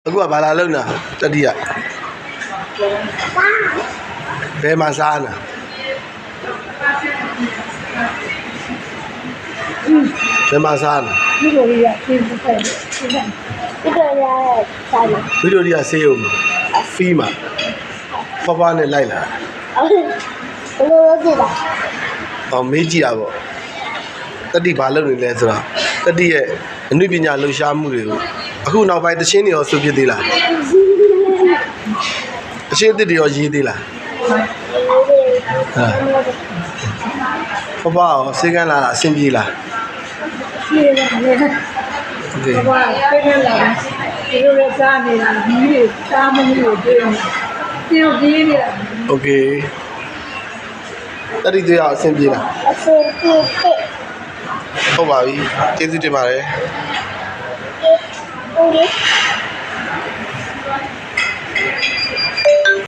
အခုကဘာလာလုံးနာတတိယဘယ်မှာစားနာဘယ်မှာစားနာဗီဒီယိုလေးကပြင်ပဖက်ဗီဒီယိုလေးစားတယ်ဗီဒီယိုလေးကဆေးဦးဖီးမှာဖွားဖွားနဲ့လိုက်လာဘယ်လိုလုပ်ကြည့်တာအောင်မေးကြည့်တာပေါ့တတိဘာလုပ်နေလဲဆိုတော့တတိရဲ့အနုပညာလှူရှားမှုတွေကိုအခုနောက်ပိုင်းတချင်းတွေရောဆိုဖြစ်သေးလားအချင်းအသစ်တွေရောရေးသေးလားဖွားဖွားရောစေကန်းလာတာအဆင်ပြေလားပြေးတယ်လေโอเคဘာပြေးလာဒီလိုလဲစားနေတာဒီလိုစားမလို့ပြေးတယ်ပြေးနေတယ်โอเคတတိတွေရောအဆင်ပြေလားအဆင်ပြေတယ်ဟုတ်ပါပြီကျေးဇူးတင်ပါတယ်ဟုတ်ကဲ့